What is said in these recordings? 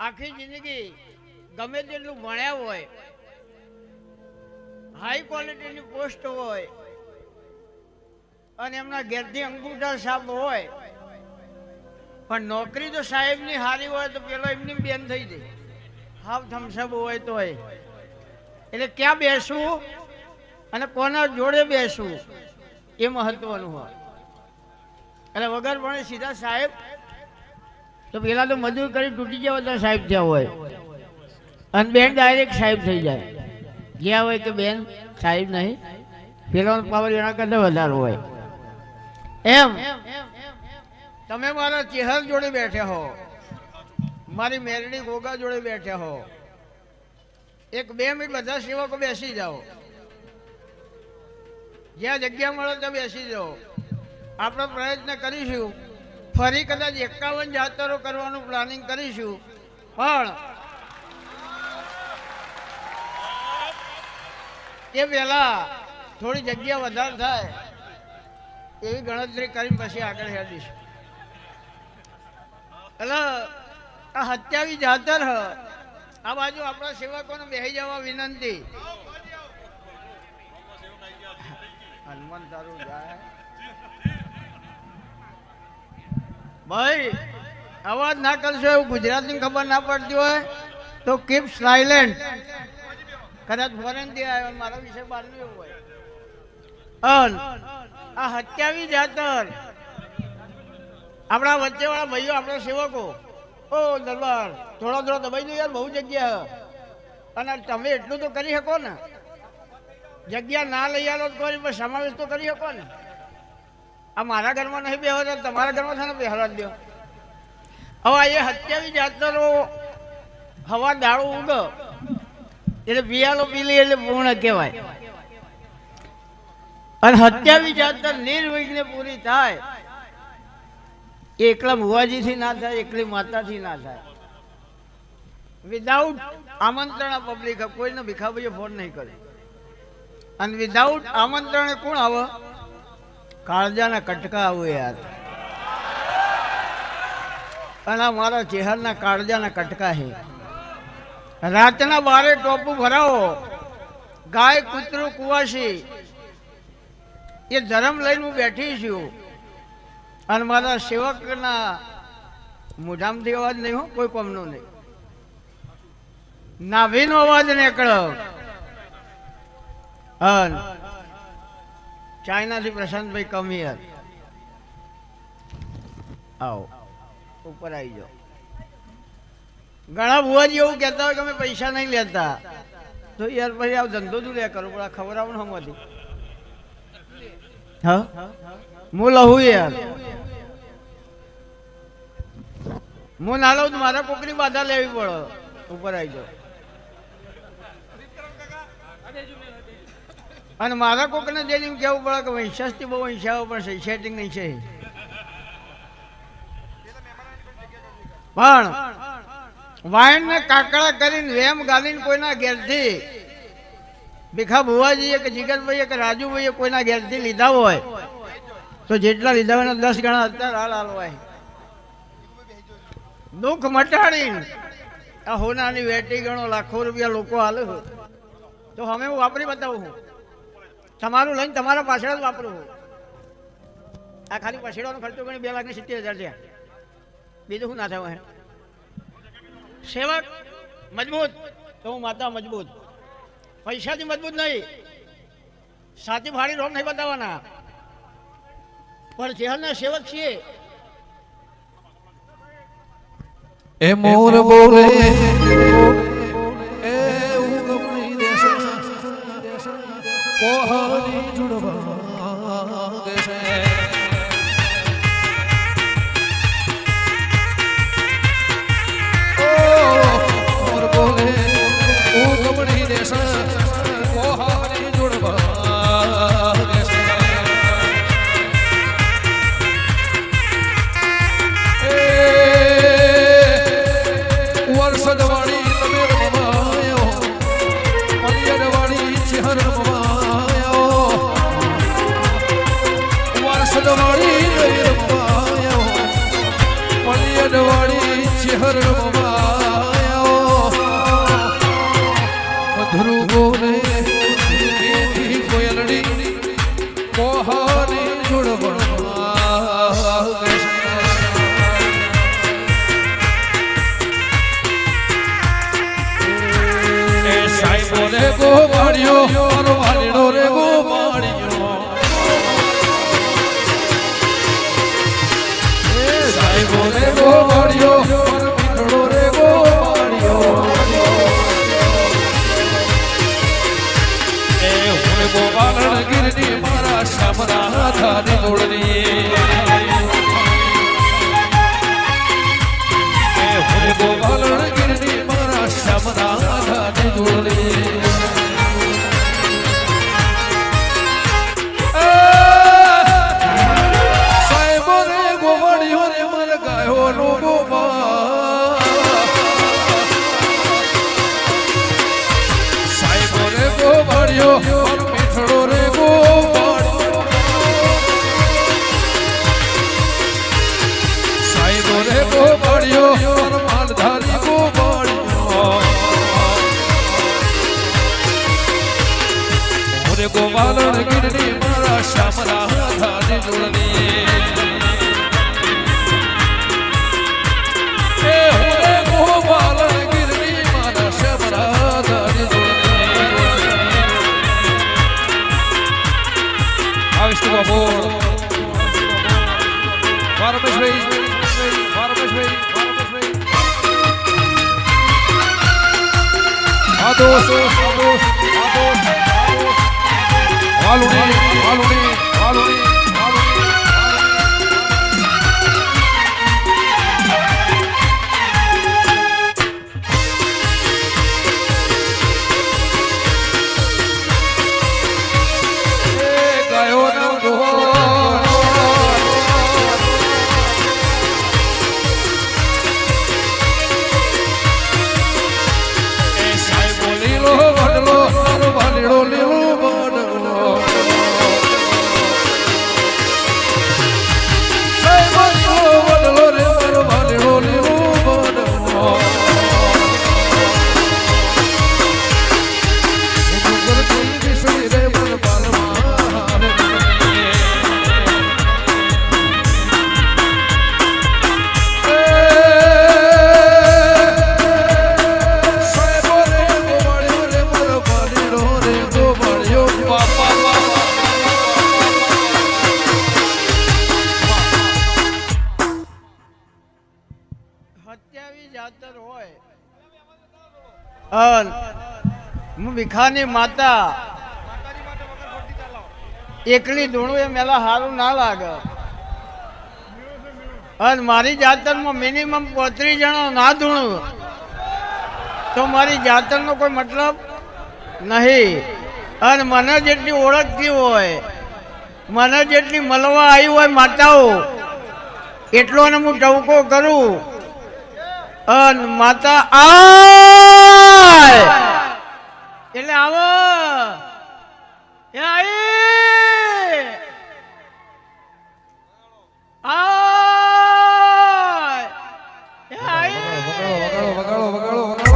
આખી જિંદગી ગમે તેટલું ભણ્યા હોય, હાઈ ક્વોલિટીની પોસ્ટ હોય અને એમના ઘેરથી અંગૂઠા સાપ હોય, પણ નોકરી તો સાહેબની હારી હોય તો પેલો એમની બેન થઈ જાય, હાવ થમસબ હોય તો એટલે ક્યાં બેસવું અને કોના જોડે બેસવું એ મહત્વનું હોય. એટલે વગર ભણે સીધા સાહેબ તો પેલા તો મજૂર કરી તૂટી ગયા તો સાહેબ થયા હોય અને બેન ડાયરેક્ટ સાહેબ થઈ જાય. ગયા હોય કે બેન સાહેબ નહીં, પેલાનો પાવર એના કરતા વધારે હોય. એમ તમે મારા ચેહર જોડે બેઠા હો, મારી મેરડી ગોગા જોડે બેઠા હો, 1-2 મિનિટ બધા સેવકો બેસી જાઓ, જ્યાં જગ્યા મળે ત્યાં બેસી જાઓ. આપણે પ્રયત્ન કરીશું, ફરી કદાચ 51 જાતરો કરવાનું પ્લાનિંગ કરીશું, પણ એ પહેલા થોડી જગ્યા વધારે થાય એવી ગણતરી કરી પછી આગળ હેડીશું. એટલે આ 27 જાતર આ બાજુ આપણા સેવકોને બેસી જવા વિનંતી. હનુમાન તારું જાય ભાઈ, અવાજ ના કરશો એવું ગુજરાતી ખબર ના પડતી હોય તો કીપ સાયલેન્ટ. કદાચ ફોરેન થી આવ્યો મારા વિશે બહારનું એવું હોય. આ 27 જાતર આપણા વચ્ચે વાળા ભાઈઓ, આપણા સેવકો, ઓ દરબાર થોડા દબાઈ દો યાર, બહુ જગ્યા અને તમે એટલું તો કરી શકો ને, જગ્યા ના લઈ આવો તો સમાવેશ તો કરી શકો ને. આ મારા ઘરમાં નહીં બેહો તો તમારા ઘરમાં છે ને બેહવા દો. હવે એ 27 જાતરો હવા દાળો ઉગ એટલે પિયાલો પીલી એટલે પૂર્ણ કહેવાય. અને 27 જાતર નિર્વિઘ્ને પૂરી થાય એ એકલા ભુવાજીથી ના થાય, એકલી માતાથી ના થાય. વિધાઉટ આમંત્રણ પબ્લિક કોઈને ભીખાભાઈએ ફોન નહીં કરે. અને વિધાઉટ આમંત્રણે કોણ આવે? કાળજાના કટકા આવું યાર. અને આ મારા ચહેરના કાળજાના કટકા છે. રાતના 12 ટોપું ભરાવો, ગાય કૂતરું કુવાસી એ ધર્મ લઈને હું બેઠી છું. અને મારા સેવકના મોઢામાંથી અવાજ નહીં હો, કોઈ કોમનો નહીં, નાભીનો અવાજ નીકળ્યો. ચાઇનાથી પ્રશાંતભાઈ કમિયર આવો ઉપર આવી જાઓ. ઘણા ભુવાજી એવું કહેતા હોય કે અમે પૈસા નહીં લેતા, તો યાર પછી આ ધંધો જ લે કરો, પણ આ ખબર આવું હમણાં. હા હું લહું યાર, હું ના લઉં તો મારા કોકરી બાધા લેવી પડે. ઉપર આવી જાઓ. અને મારા કોકને જઈને એમ કહેવું પડે કે વૈશાસથી બહુ હિંસાઓ પણ સેટિંગ નહીં છે. પણ વાઈન ને કાકડા કરીને વેમ ગાલીને કોઈના ઘેરથી ભીખા ભુવાજીએ કે જીગરભાઈએ કે રાજુભાઈએ કોઈના ઘેરથી લીધા હોય તો જેટલા લીધા હોય 10 ગણા અત્યારે હાલ હાલવાય. દુઃખ મટાડીને આ હોનાની વેટી ગણો લાખો રૂપિયા લોકો હાલે તો અમે હું વાપરી બતાવું છું. તમારું લઈને તમારા પાછળ જ વાપરું. આ ખાલી પછીડવાનો ખર્ચો ગણી 2,70,000 થયા, બીજું શું ના થાય. સેવક મજબૂત તો હું માતા મજબૂત, પૈસાથી મજબૂત નહીં, સાચી ભાડી રોમ નહીં બતાવવાના, પણ ચહેરના સેવક છીએ. એ મોર બોલે કોહની જુડવા દેશે. ઓ મોર બોલે ઉગમણી દેશે, કોહની જુડવા દેશે. વર્ષદવાળી તમે રમાયો, પલિયડવાળી ચહેર રમાયો, વર્ષદવાળી રમાયો, પલિયડવાળી ચહેર રમાયો. રાધાની જોડણી હરે ગોવાલણ ગીરની મારા શ્યામ રાધાની જોડણી સાહેબો રે ગોવાળીઓ રે મારા ગાયો નો ગોવા સાહેબો રે ગોવાળીઓ મીઠડો રે ગોવાળીઓ સાહેબો રે ગોવાળીઓ માલધારી ગોવાળીઓ મોરે ગોવાલણ ગીરની મારા શ્યામ રાધાની જોડણી એ મોરે ગોવાલણ ગીરની મારા શ્યામ રાધાની જોડણી આવીશ તું બાબો રમેશભાઈ આદોસ વાલુણી ગાયો ના લીલો વડલો વાલીડો લીલો વડલો સાહેબો લીલો વડલો રે મારો વાલીડો લીલો વડલો ડુંગર કોઈ વિસરી રે મન પાલમાં જાતર હોય અન હું ભીખાની માતા એકલી ધૂણું એ મેલા સારું ના લાગે અને મારી જાતરમાં મિનિમમ 35 જણા ના ધૂણું તો મારી જાતરનો કોઈ મતલબ નહીં અને મને જેટલી ઓળખતી હોય મને જેટલી મળવા આવી હોય માતાઓ એટલો ને હું ટવકો કરું અન માતા આય એટલે આવો એ આય આય એ આય વગાડો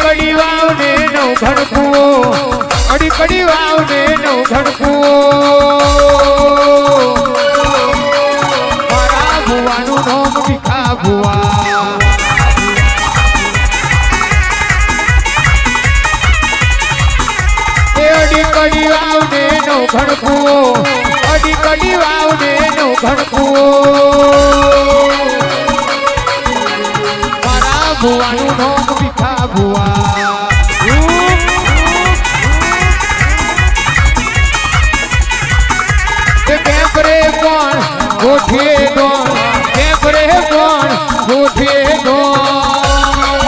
કડી વાવ ને નવ ઘડકુઓ અડી કડી વાવ ને નવ ઘડકુઓ મારા ભુવાનું નામ ભીખા ભુવા એ અડી કડી વાવ ને નવ ઘડકુઓ અડી કડી વાવ ને નવ ઘડકુઓ ભુવાનું નામ ભીખા ભુવા કેપરે કોણ ગોઠીએ કોણ કેપરે કોણ ગોઠીએ કોણ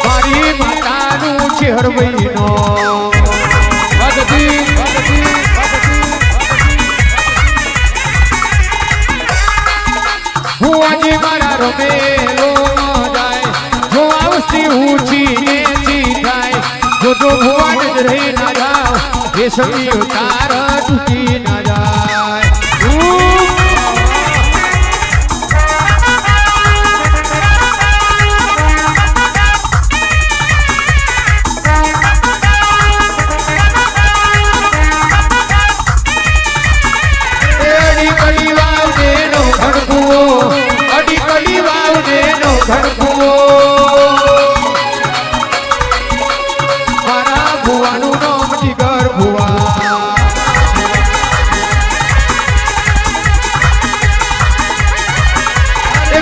મારી માતાનું ચેહરવઈનો ભગતી ભગતી ભગતી જોજો ભુવન જ રહી ના જાવ રેશમી તાર તૂટી ના જાય મારા ભુવાનું નામ જીગર ભુવા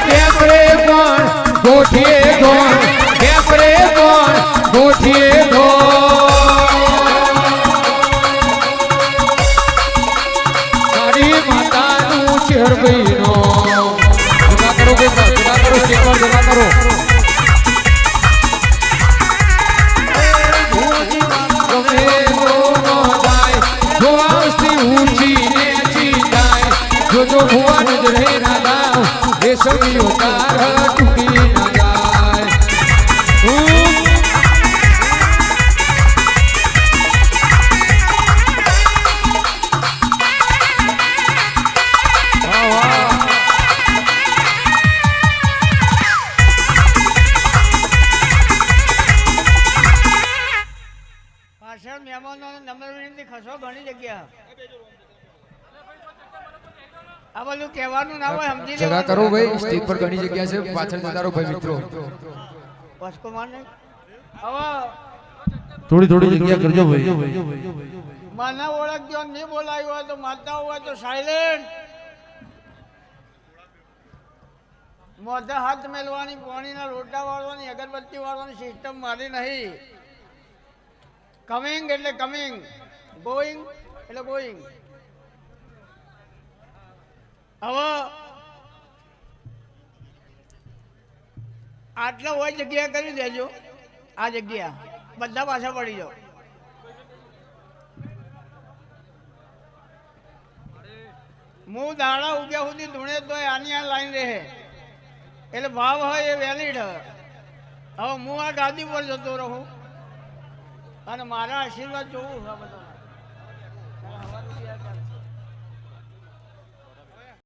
કેપરે કોણ ગોઠીએ કોણ કેપરે કોણ ગોઠીએ મારી માતાનું ચેરભાઈનો જગા કરો બેટા જગા કરો સ્ટેપર જગા કરો જોજો ભુવન જ રહે ના જાવ રેશમી તાર તૂટી ના જાય પાછળ મહેમાનોનો નંબર વિનંતી ખસો ઘણી જગ્યા આ બધું કહેવાનું ના હોય સમજી જગા કરો ભાઈ સ્ટેજ પર ઘણી જગ્યા છે પાછળ જતા રહો ભાઈ મિત્રો વાસ્કો માને હવે થોડી થોડી જગ્યા કરજો ભાઈ મને ઓળખજો નહીં બોલાયું હોય તો મારતા હોય તો સાયલેન્ટ મોઢા હાથ મેલવાની પાણીના લોટા વાળવાની અગરબત્તી વાળવાની સિસ્ટમ મારી નહીં કમિંગ એટલે કમિંગ ગોઈંગ એટલે ગોઈંગ હવે આટલા હોય જગ્યા કરી દેજો આ જગ્યા બધા પાછા પડી જાઓ હું દાડા ઉગ્યા સુધી ધૂણે તો આની આ લાઈન રહે એટલે ભાવ હોય એ વેલિડ હવે હું આ ગાદી પર જતો રહું અને મારા આશીર્વાદ જોવું આ બધા